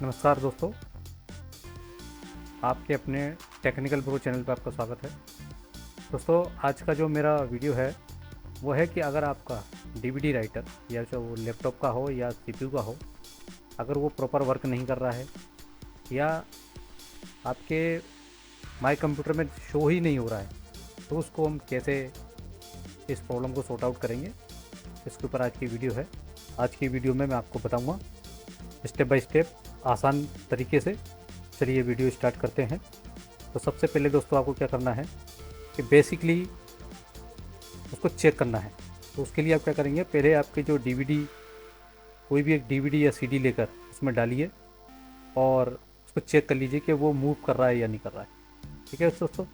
नमस्कार दोस्तों, आपके अपने टेक्निकल प्रो चैनल पर आपका स्वागत है। दोस्तों, आज का जो मेरा वीडियो है वो है कि अगर आपका डीवीडी राइटर या जो वो लैपटॉप का हो या सीपीयू का हो, अगर वो प्रॉपर वर्क नहीं कर रहा है या आपके माई कंप्यूटर में शो ही नहीं हो रहा है, तो उसको हम कैसे इस प्रॉब्लम को सॉर्ट आउट करेंगे, इसके ऊपर आज की वीडियो है। आज की वीडियो में मैं आपको बताऊँगा स्टेप बाय स्टेप आसान तरीके से। चलिए वीडियो स्टार्ट करते हैं। तो सबसे पहले दोस्तों आपको क्या करना है कि बेसिकली उसको चेक करना है। तो उसके लिए आप क्या करेंगे, पहले आपकी जो डीवीडी, कोई भी एक डीवीडी या सीडी लेकर उसमें डालिए और उसको चेक कर लीजिए कि वो मूव कर रहा है या नहीं कर रहा है। ठीक है दोस्तों,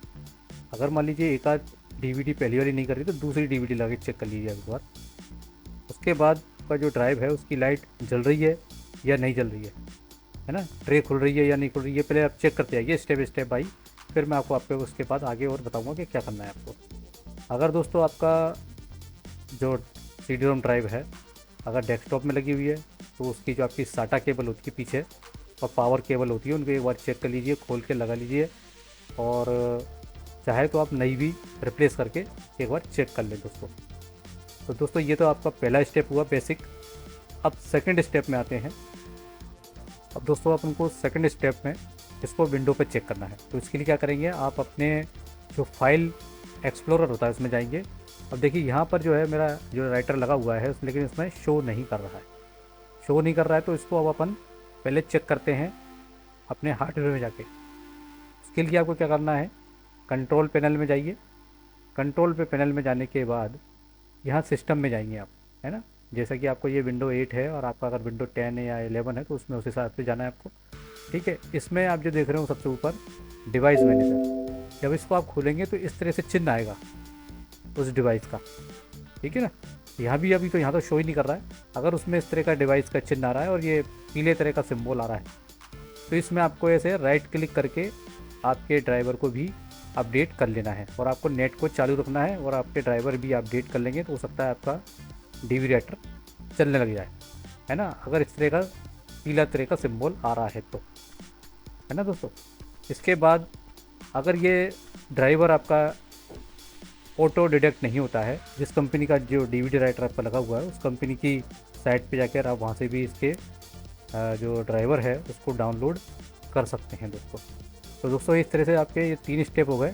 अगर मान लीजिए एक आध डीवीडी पहली वाली नहीं कर रही तो दूसरी डीवीडी लगा के चेक कर लीजिए एक बार। उसके बाद का जो ड्राइव है उसकी लाइट जल रही है या नहीं जल रही है ना, ट्रे खुल रही है या नहीं खुल रही है, पहले आप चेक करते आइए स्टेप स्टेप बाई। फिर मैं आपको उसके बाद आगे और बताऊंगा कि क्या करना है आपको। अगर दोस्तों आपका जो सी डी रोम ड्राइव है अगर डेस्कटॉप में लगी हुई है तो उसकी जो आपकी साटा केबल होती है पीछे और पावर केबल होती है, उनको एक बार चेक कर लीजिए, खोल के लगा लीजिए। और चाहे तो आप नई भी रिप्लेस करके एक बार चेक कर लें दोस्तों। तो दोस्तों ये तो आपका पहला स्टेप हुआ बेसिक। अब सेकंड स्टेप में आते हैं। अब दोस्तों अपन को सेकंड स्टेप में इसको विंडो पे चेक करना है। तो इसके लिए क्या करेंगे, आप अपने जो फाइल एक्सप्लोरर होता है उसमें जाएंगे। अब देखिए यहाँ पर जो है मेरा जो राइटर लगा हुआ है लेकिन इसमें शो नहीं कर रहा है। शो नहीं कर रहा है तो इसको अब अपन पहले चेक करते हैं अपने हार्डवेयर में जाके। इसके लिए आपको क्या करना है, कंट्रोल पैनल में जाइए। कंट्रोल पे पैनल में जाने के बाद यहाँ सिस्टम में जाएंगे आप, है ना। जैसा कि आपको ये विंडो 8 है और आपका अगर विंडो 10 है या 11 है तो उसमें उस हिसाब से जाना है आपको। ठीक है, इसमें आप जो देख रहे हो सबसे ऊपर डिवाइस मैनेजर, जब इसको आप खोलेंगे तो इस तरह से चिन्ह आएगा उस डिवाइस का। ठीक है ना, यहाँ भी अभी तो यहाँ तो शो ही नहीं कर रहा है। अगर उसमें इस तरह का डिवाइस का चिन्ह आ रहा है और ये पीले तरह का सिंबल आ रहा है तो इसमें आपको ऐसे राइट क्लिक करके आपके ड्राइवर को भी अपडेट कर लेना है और आपको नेट को चालू रखना है और आपके ड्राइवर भी अपडेट कर लेंगे तो हो सकता है आपका डीवी राइटर चलने लग जाए, है ना, अगर इस तरह का पीला तरह का सिंबल आ रहा है तो, है ना दोस्तों। इसके बाद अगर ये ड्राइवर आपका ऑटो डिटेक्ट नहीं होता है, जिस कंपनी का जो डीवीडी राइटर आपका लगा हुआ है उस कंपनी की साइट पे जाकर आप वहाँ से भी इसके जो ड्राइवर है उसको डाउनलोड कर सकते हैं दोस्तों। तो दोस्तों इस तरह से आपके ये 3 स्टेप हो गए।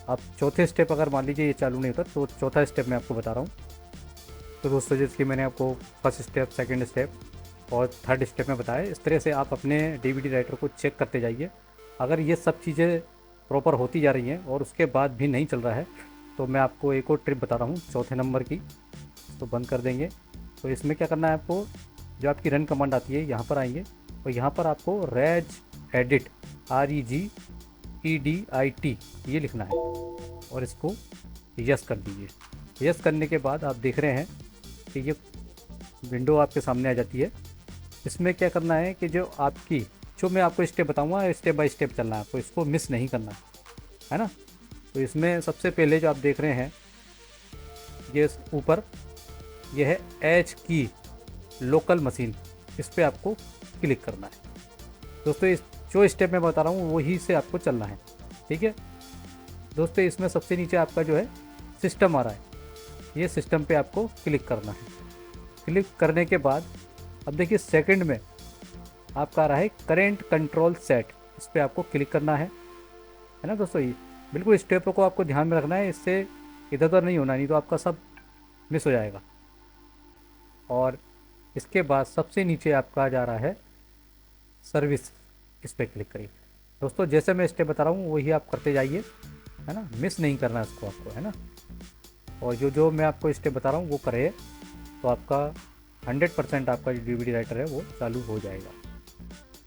अब चौथे स्टेप अगर मान लीजिए ये चालू नहीं होता तो चौथा स्टेप मैं आपको बता रहा हूँ। तो दोस्तों जैसे कि मैंने आपको फर्स्ट स्टेप, सेकंड स्टेप और थर्ड स्टेप में बताया, इस तरह से आप अपने डीवीडी राइटर को चेक करते जाइए। अगर ये सब चीज़ें प्रॉपर होती जा रही हैं और उसके बाद भी नहीं चल रहा है तो मैं आपको एक और ट्रिप बता रहा हूँ चौथे नंबर की। तो बंद कर देंगे। तो इसमें क्या करना है आपको, जो आपकी रन कमांड आती है यहाँ पर आएंगे और यहाँ पर आपको रेज एडिट REGEDIT ये लिखना है और इसको यस कर दीजिए। यस करने के बाद आप देख रहे हैं कि ये विंडो आपके सामने आ जाती है। इसमें क्या करना है कि जो आपकी, जो मैं आपको स्टेप बताऊंगा स्टेप बाय स्टेप चलना है आपको, इसको मिस नहीं करना है ना। तो इसमें सबसे पहले जो आप देख रहे हैं ये ऊपर ये है एच की लोकल मशीन, इस पर आपको क्लिक करना है दोस्तों। इस जो स्टेप मैं बता रहा हूँ वही से आपको चलना है। ठीक है दोस्तों, इसमें सबसे नीचे आपका जो है सिस्टम आ रहा है, ये सिस्टम पे आपको क्लिक करना है। क्लिक करने के बाद अब देखिए सेकंड में आपका आ रहा है करेंट कंट्रोल सेट, इस पर आपको क्लिक करना है ना दोस्तों। ये बिल्कुल स्टेप को आपको ध्यान में रखना है, इससे इधर उधर नहीं होना, नहीं तो आपका सब मिस हो जाएगा। और इसके बाद सबसे नीचे आपका जा रहा है सर्विस, इस पर क्लिक करिए दोस्तों। जैसे मैं स्टेप बता रहा हूँ वही आप करते जाइए, है ना, मिस नहीं करना इसको आपको, है ना। और जो जो मैं आपको स्टेप बता रहा हूँ वो करें तो आपका 100% आपका जो डीवीडी राइटर है वो चालू हो जाएगा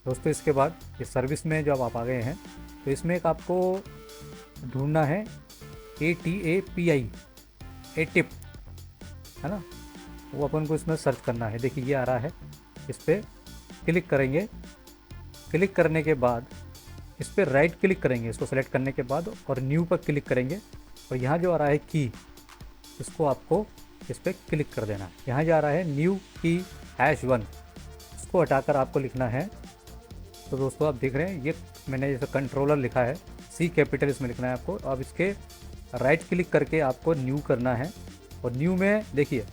दोस्तों। इसके बाद इस सर्विस में जब आप आ गए हैं तो इसमें एक आपको ढूंढना है ATAPI, एटिप, है ना, वो अपन को इसमें सर्च करना है। देखिए ये आ रहा है, इस पर क्लिक करेंगे। क्लिक करने के बाद इस पर राइट क्लिक करेंगे, इसको सेलेक्ट करने के बाद और न्यू पर क्लिक करेंगे और यहाँ जो आ रहा है की, इसको आपको इस पर क्लिक कर देना। यहाँ जा रहा है न्यू की #1, इसको हटाकर आपको लिखना है तो दोस्तों आप देख रहे हैं ये मैंने जैसे कंट्रोलर लिखा है, सी कैपिटल इसमें लिखना है आपको। अब इसके राइट क्लिक करके आपको न्यू करना है, और न्यू में देखिए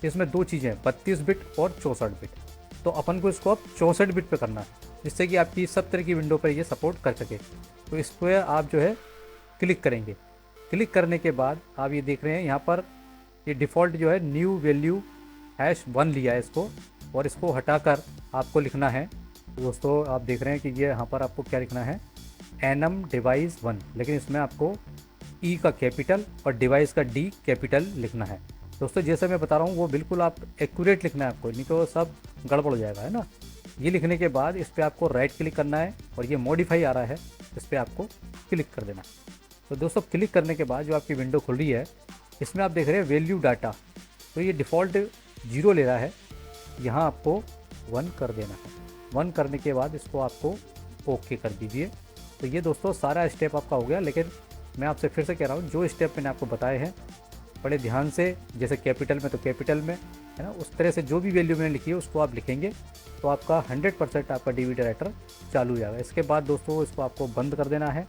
इसमें दो चीज़ें हैं, 32 बिट और 64 बिट। तो अपन को इसको अब 64 बिट पे करना है, जिससे कि आपकी सब तरह की विंडो पर ये सपोर्ट कर सके। तो इस पर आप जो है क्लिक करेंगे। क्लिक करने के बाद आप ये देख रहे हैं यहाँ पर ये डिफ़ॉल्ट जो है न्यू वैल्यू #1 लिया है इसको, और इसको हटाकर आपको लिखना है। दोस्तों आप देख रहे हैं कि ये यहाँ पर आपको क्या लिखना है, एनम डिवाइस 1, लेकिन इसमें आपको ई का कैपिटल और डिवाइस का डी कैपिटल लिखना है। दोस्तों जैसे मैं बता रहा हूँ वो बिल्कुल आप एक्यूरेट लिखना है आपको, नहीं तो सब गड़बड़ हो जाएगा, है ना। ये लिखने के बाद इस पर आपको राइट क्लिक करना है, और ये मॉडिफाई आ रहा है, इस पर आपको क्लिक कर देना है। तो दोस्तों क्लिक करने के बाद जो आपकी विंडो खुल रही है, इसमें आप देख रहे हैं वैल्यू डाटा, तो ये डिफ़ॉल्ट 0 ले रहा है, यहाँ आपको 1 कर देना है। 1 करने के बाद इसको आपको ओके कर दीजिए। तो ये दोस्तों सारा स्टेप आपका हो गया। लेकिन मैं आपसे फिर से कह रहा हूँ, जो स्टेप मैंने आपको बताए हैं बड़े ध्यान से, जैसे कैपिटल में तो कैपिटल में, है ना, उस तरह से जो भी वैल्यू मैंने लिखी है उसको आप लिखेंगे, तो आपका 100% आपका डीवीडी राइटर चालू हो जाएगा। इसके बाद दोस्तों इसको आपको बंद कर देना है,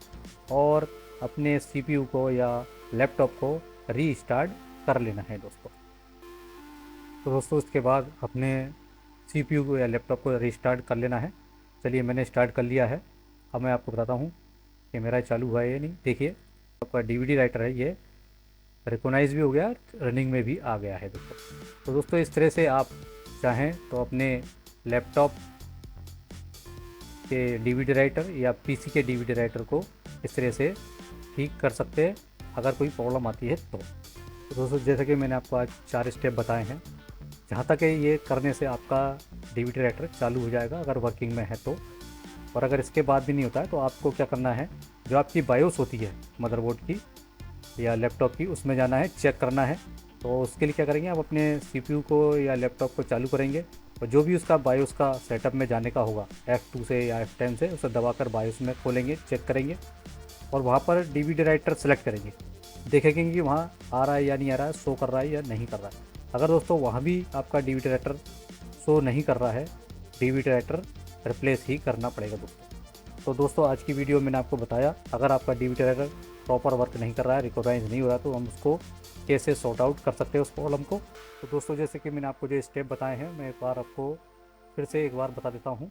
और अपने सीपीयू को या लैपटॉप को रीस्टार्ट कर लेना है दोस्तों। तो दोस्तों इसके बाद अपने सीपीयू को या लैपटॉप को रीस्टार्ट कर लेना है। चलिए मैंने स्टार्ट कर लिया है। अब मैं आपको बताता हूँ कि मेरा चालू हुआ है या नहीं। देखिए आपका डीवीडी राइटर है, ये रिकॉग्नाइज भी हो गया, रनिंग में भी आ गया है दोस्तों। तो दोस्तों इस तरह से आप चाहें तो अपने लैपटॉप के डीवीडी राइटर या पीसी के डीवीडी राइटर को इस तरह से ठीक कर सकते हैं, अगर कोई प्रॉब्लम आती है तो दोस्तों जैसे कि मैंने आपको आज 4 स्टेप बताए हैं, जहाँ तक ये करने से आपका डीवीडी राइटर चालू हो जाएगा अगर वर्किंग में है तो। और अगर इसके बाद भी नहीं होता है तो आपको क्या करना है, जो आपकी बायोस होती है मदरबोर्ड की या लैपटॉप की, उसमें जाना है, चेक करना है। तो उसके लिए क्या करेंगे, आप अपने सीपीयू को या लैपटॉप को चालू करेंगे, और जो भी उसका बायोस का सेटअप में जाने का होगा F2 से या F10 से, उसे दबाकर बायोस में खोलेंगे, चेक करेंगे, और वहाँ पर डीवीडी राइटर सेलेक्ट करेंगे। देखेंगे कि वहाँ आ रहा है या नहीं आ रहा है, शो कर रहा है या नहीं कर रहा है। अगर दोस्तों वहाँ भी आपका डीवीडी राइटर शो नहीं कर रहा है, डीवीडी राइटर रिप्लेस ही करना पड़ेगा दोस्तों। तो दोस्तों आज की वीडियो में मैंने आपको बताया, अगर आपका डीवीडी राइटर प्रॉपर वर्क नहीं कर रहा है, रिकॉग्नाइज नहीं हो रहा, तो हम उसको कैसे सॉर्ट आउट कर सकते हैं उस प्रॉब्लम को। तो दोस्तों जैसे कि मैंने आपको जो स्टेप बताए हैं, मैं एक बार आपको फिर से एक बार बता देता हूँ।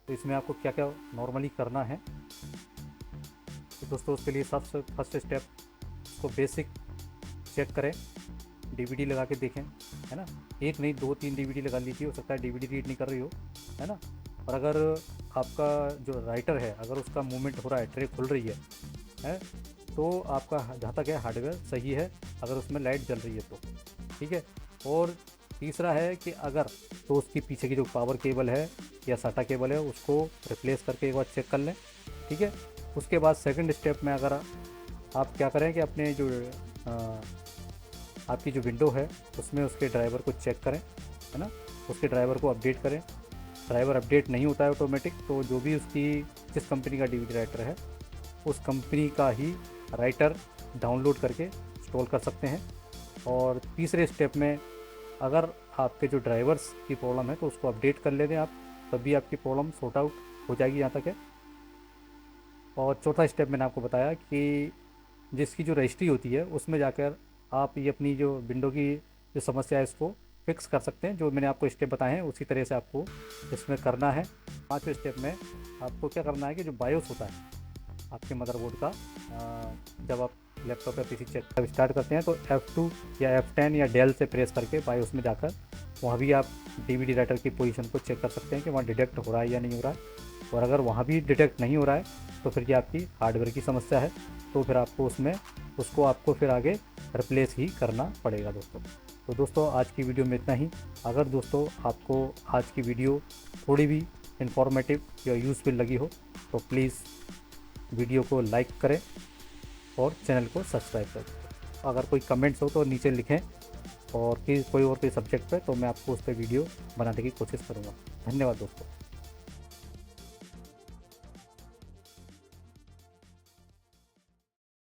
तो इसमें आपको क्या क्या नॉर्मली करना है। तो दोस्तों उसके लिए सबसे फर्स्ट स्टेप, उसको बेसिक चेक करें, डीवीडी लगा के देखें, है ना। एक नहीं 2-3 डीवीडी लगा लीजिए, हो सकता है डीवीडी रीड नहीं कर रही हो, है ना। और अगर आपका जो राइटर है, अगर उसका मूवमेंट हो रहा है, ट्रे खुल रही है, तो आपका जहाँ तक है हार्डवेयर सही है, अगर उसमें लाइट जल रही है तो ठीक है। और तीसरा है कि अगर तो उसकी पीछे की जो पावर केबल है या साटा केबल है, उसको रिप्लेस करके एक बार चेक कर लें, ठीक है। उसके बाद सेकंड स्टेप में अगर आप क्या करें कि अपने जो आपकी जो विंडो है उसमें उसके ड्राइवर को चेक करें, है ना, उसके ड्राइवर को अपडेट करें। ड्राइवर अपडेट नहीं होता है ऑटोमेटिक, तो जो भी उसकी जिस कंपनी का डीवीडी राइटर है उस कंपनी का ही राइटर डाउनलोड करके इंस्टॉल कर सकते हैं। और तीसरे स्टेप में अगर आपके जो ड्राइवर्स की प्रॉब्लम है तो उसको अपडेट कर लेते हैं आप, तभी आपकी प्रॉब्लम सॉर्ट आउट हो जाएगी, यहाँ तक है। और चौथा स्टेप मैंने आपको बताया कि जिसकी जो रजिस्ट्री होती है उसमें जाकर आप ये अपनी जो विंडो की जो समस्या है इसको फिक्स कर सकते हैं। जो मैंने आपको स्टेप बताए हैं उसी तरह से आपको इसमें करना है। 5वें स्टेप में आपको क्या करना है कि जो बायोस होता है आपके मदरबोर्ड का, जब आप लैपटॉप या पीसी चेक स्टार्ट करते हैं तो F2 या F10 या डेल से प्रेस करके बायोस में जाकर वहाँ भी आप डीवीडी राइटर की पोजीशन को चेक कर सकते हैं कि वहाँ डिटेक्ट हो रहा है या नहीं हो रहा है। और अगर वहाँ भी डिटेक्ट नहीं हो रहा है तो फिर ये आपकी हार्डवेयर की समस्या है, तो फिर आपको उसको आपको फिर आगे रिप्लेस ही करना पड़ेगा दोस्तों। तो दोस्तों आज की वीडियो में इतना ही। अगर दोस्तों आपको आज की वीडियो थोड़ी भी इंफॉर्मेटिव या यूज़फुल लगी हो तो प्लीज़ वीडियो को लाइक करें और चैनल को सब्सक्राइब करें। अगर कोई कमेंट्स हो तो नीचे लिखें, और कि कोई और कोई सब्जेक्ट पे तो मैं आपको उस पर वीडियो बनाने की कोशिश करूँगा। धन्यवाद दोस्तों।